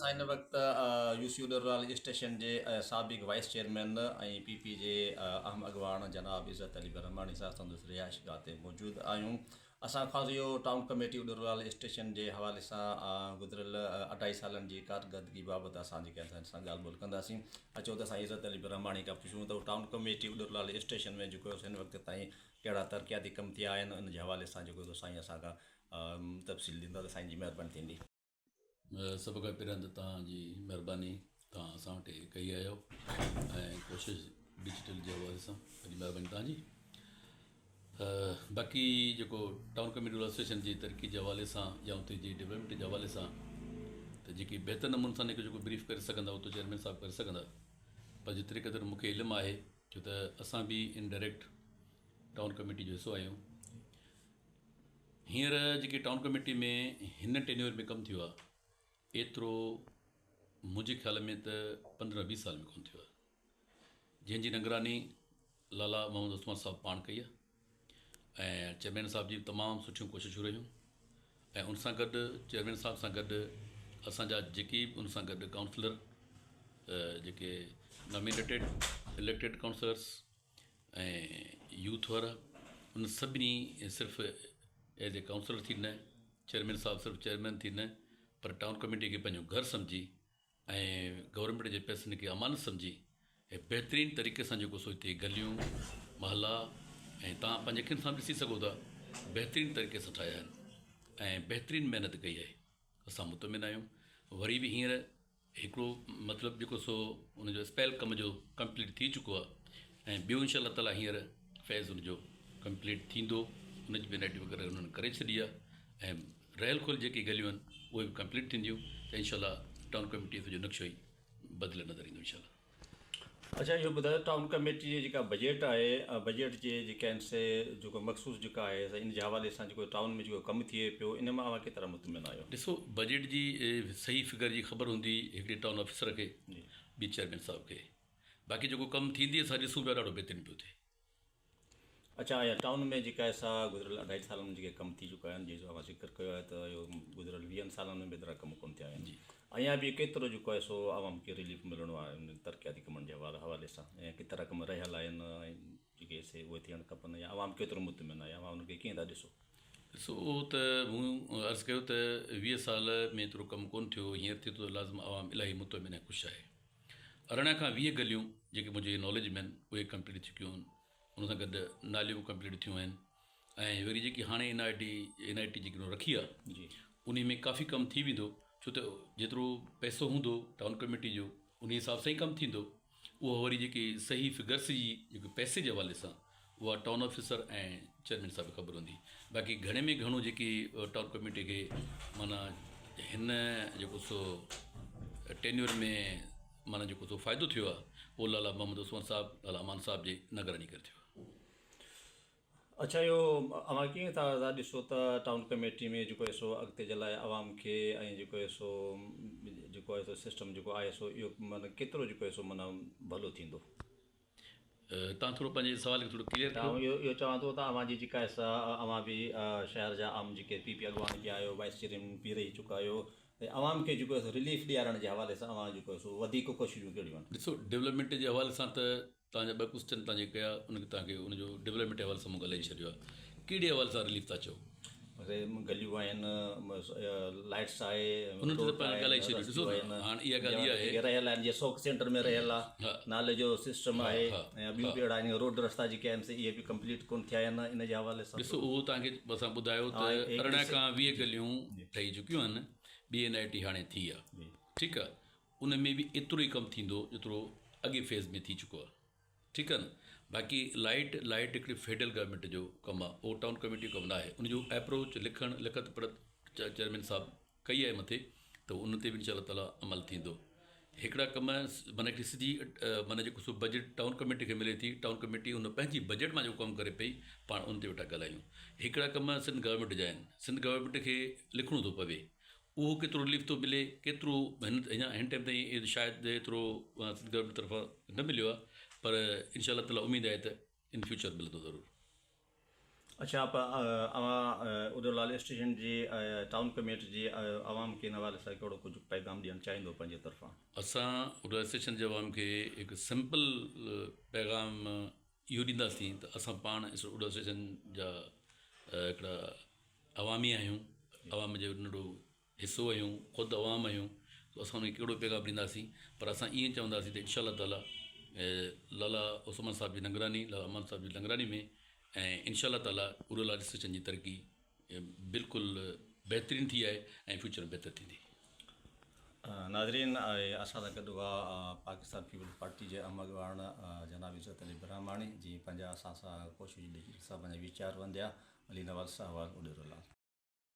असां हिन वक़्तु यूसी उडरवाल स्टेशन जे साबिक़ वाइस चेयरमैन ऐं पीपी जे अहम अॻवान जनाब इज़त अली बरहमानी साहब संदसि रिहाइशगाह ते मौजूदु आहियूं। असां ख़ासि इहो टाउन कमेटी उडरवाल स्टेशन जे हवाले सां गुज़िरियल 2.5 सालनि जी कारकर्दगी बाबति असां जेके असां सां ॻाल्हि ॿोल कंदासीं। अचो त असां इज़त अली बरहमानी खां पुछूं त टाउन कमेटी उडरवाल स्टेशन में जेको हिन वक़्तु ताईं कहिड़ा तरक़ियाती कम थिया आहिनि, उन जे हवाले सां जेको साईं असांखां तफ़सील ॾींदा त साईं जी महिरबानी थींदी। सभ खां पहिरियों त तव्हांजी महिरबानी, तव्हां असां वटि कई आहियो ऐं कोशिशि डिजिटल जे हवाले सां वॾी महिरबानी तव्हांजी। बाक़ी जेको टाउन कमेटी एसोसिएशन जी तरक़ी जे हवाले सां या उते जी डेवलपमेंट जे हवाले सां त जेकी बहितर नमूने सां जेको ब्रीफ करे सघंदा उहो त चेयरमैन साहिबु करे सघंदा, पर जेतिरे क़दुरु मूंखे इल्मु आहे छो त असां बि इनडायरेक्ट टाउन कमेटी जो हिसो आहियूं। हींअर जेकी टाउन कमेटी में हिन टेन्योर में कमु थियो आहे एतिरो मुंहिंजे ख़्याल में त 15-20 साल में कोन थियो आहे, जंहिंजी निगरानी लाला मोहम्मद उस्मान साहब पाण कई आहे ऐं चेयरमैन साहब जी तमामु सुठियूं कोशिशूं रहियूं ऐं उन सां गॾु चेयरमैन साहब सां गॾु असांजा जेकी बि उन सां गॾु काउंसलर जेके नॉमिनेटेड इलेक्टेड काउंसलर्स ऐं यूथ वारा उन सभिनी सिर्फ़ु एज ए काउंसलर थी न, चेयरमैन साहब सिर्फ़ु चेयरमैन थी न, पर टाउन कमेटी खे पंहिंजो घरु सम्झी ऐं गवर्नमेंट जे पैसनि खे अमानत सम्झी ऐं बहितरीनु तरीक़े सां जेको सो हिते गलियूं महला ऐं तव्हां पंहिंजे अखियुनि सां ॾिसी सघो था बहितरीनु तरीक़े सां ठाहिया आहिनि ऐं बहितरीनु महिनत कई आहे। असां मुतमिन आहियूं। वरी बि हींअर हिकिड़ो मतिलबु जेको सो उनजो स्पेल कम जो कंप्लीट थी चुको आहे ऐं ॿियो इंशा अल्लाह ताला हींअर फैज़ उनजो कंप्लीट थींदो, उनजी बेनाइटी वग़ैरह उन्हनि करे छॾी आहे ऐं रहियल खुल जेकी गलियूं आहिनि उहे बि कंप्लीट थींदियूं त इनशा टाउन कमेटी जो नक्शो ई बदिले नज़र ईंदो इनशा। अच्छा, इहो ॿुधायो टाउन कमेटी जी जेका बजट आहे, बजट जे जेके आहिनि से जेको मखसूस जेका आहे इन जे हवाले सां जेको टाउन में जेको कमु थिए पियो इन मां केतिरा मुतमिन आहियो? ॾिसो, बजट जी सही फिगर जी ख़बर हूंदी हिकिड़े टाउन ऑफिसर खे, ॿी चेयरमैन साहिब खे। बाक़ी जेको कमु थींदी असां ॾिसूं पिया ॾाढो बहितरीनु पियो थिए। अच्छा, ऐं टाउन में जेका असां गुज़िरियल 2.5 सालनि में जेके कमु थी चुका आहिनि, जंहिंजो असां ज़िक्र कयो आहे त इहो गुज़िरियल 20 सालनि में एतिरा कम कोन थिया आहिनि। अञा बि केतिरो जेको आहे सो आवाम खे रिलीफ मिलणो आहे उन तरक़ियाती कमनि जे हवाले सां, ऐं केतिरा कम रहियल आहिनि ऐं जेके से उहे थियणु खपनि, या आवाम केतिरो मुतमिन आहे, आवाम उनखे कीअं था ॾिसो? ॾिसो, उहो त मूं अर्ज़ु कयो त 20 साल में एतिरो कमु कोन थियो, हींअर थियो त लाज़िम आवाम इलाही मुतमिन ऐं ख़ुशि आहे। 18 खां 20 गलियूं जेके मुंहिंजे नॉलेज में आहिनि उहे कंप्लीट थी चुकियूं आहिनि, उन सां गॾु नालियूं कंप्लीट थियूं आहिनि ऐं वरी जेकी हाणे एन आई टी जेकी रखी आहे जी उन में काफ़ी कमु थी वेंदो, छो त जेतिरो पैसो हूंदो टाउन कमेटी जो उन हिसाब सां ई कमु थींदो। उहो वरी जेकी सही फिगर्स जी जेके पैसे जे हवाले सां उहा टाउन ऑफिसर ऐं चेयरमैन साहब खे ख़बर हूंदी। बाक़ी घणे में घणो जेकी टाउन कमेटी खे माना हिन जेको सो टेन्योर में माना जेको सो फ़ाइदो थियो आहे उहो लाला मोहम्मद उस्मान साहब, लाला अमान साहब जे निगरानी करे थियो आहे। अच्छा, इहो अव्हां कीअं था ॾिसो त टाउन कमेटी में जेको आहे सो अॻिते जे लाइ आवाम खे ऐं जेको आहे सो सिस्टम जेको आहे सो इहो माना केतिरो जेको आहे सो माना भलो थींदो? तव्हां थोरो पंहिंजे सवाल खे थोरो क्लियर कयो। इहो चवां थो त अव्हां जी जेका आहे अव्हां बि शहर जा आम जेके पीपी अॻवान बि आहियो, वाइस चेयरमैन बि रही चुका आहियो, ऐं आवाम खे जेको आहे रिलीफ ॾियारण जे हवाले सां अव्हां जेको आहे सो वधीक कोशिशूं कहिड़ियूं आहिनि? ॾिसो, डेवलपमेंट जे हवाले सां त तव्हांजा 2 क्वेश्चन तव्हांजे कया, उनखे तव्हांखे उनजो डेवलपमेंट जे हवाले सां मूं ॻाल्हाए छॾियो आहे। कहिड़े हवाले सां रिलीफ था चओ? गलियूं आहिनि, लाइट्स आहे, उन्हनि ते ॻाल्हाए छॾियो। ॾिसो, हाणे इहा ॻाल्हि इहा आहे रहियल आहिनि, जीअं शौक़ सेंटर में रहियल आहे, नाले जो सिस्टम आहे, ऐं ॿियूं बि अहिड़ा आहिनि, रोड रस्ता जेके आहिनि इहे बि कंप्लीट कोन थिया आहिनि इन जे हवाले सां। ॾिसो, उहो तव्हांखे असां ॿुधायो त 18 खां 20 गलियूं ठही चुकियूं आहिनि, ॿी NIT हाणे थी आहे, ठीकु आहे। उन में बि एतिरो ई कमु थींदो जेतिरो अॻे फेज़ में थी चुको आहे, ठीकु आहे न। बाक़ी लाइट हिकिड़ी फेडरल गवर्नमेंट जो कमु आहे, उहो टाउन कमेटी जो कमु न आहे। उनजो अप्रोच लिखत पढ़त चेयरमैन साहब कई आहे मथे, त उन ते बि इंशा अल्लाह ताला अमल थींदो। हिकिड़ा कम माना हिकिड़ी सिधी माना जेको सो बजट टाउन कमेटी खे मिले थी, टाउन कमेटी उन पंहिंजी बजट मां जेको कमु करे पई, पाण उन ते वेठा ॻाल्हायूं। हिकिड़ा कम सिंध गवर्नमेंट जा आहिनि, सिंध गवर्नमेंट खे लिखिणो थो पवे, उहो केतिरो रिलीफ थो मिले, केतिरो हिन टाइम ताईं शायदि एतिरो सिंध गवर्नमेंट तरफ़ां न मिलियो आहे, पर इंशा अल्लाह ताला उमेदु आहे त इन फ्यूचर मिलंदो ज़रूरु। अच्छा उदयलाल स्टेशन जी टाउन कमेटी जी आवाम खे इन हवाले सां कहिड़ो कुझु पैगाम ॾियणु चाहींदो पंहिंजे तरफ़ां? असां उडा स्टेशन जे अवाम खे हिकु सिंपल पैगाम इहो ॾींदासीं त असां पाण उडा स्टेशन जा हिकिड़ा अवामी आहियूं, अवाम जो नंढो हिसो आहियूं, ख़ुदि अवाम आहियूं, त असां हुनखे कहिड़ो पैगाम ॾींदासीं। पर असां ईअं चवंदासीं त इनशा ताला लाला उस्मान साहिब जी निगरानी, लाला अमान साहिब जी निगरानी में ऐं इनशा ताला उडा स्टेशन जी तरक़ी बिल्कुलु बहितरीनु थी आहे ऐं फ्यूचर में बहितर थींदी। नाज़रीन, असां सां गॾु हुआ पाकिस्तान पीपल्स पार्टी जे अहम अॻवान जनाब इज़त अली ब्रह्माणी, जीअं पंहिंजा असां सां कोशिशि ॾेई सभु वीचार वंदिया। अली नवाज़ साहब उॾेरोलाल।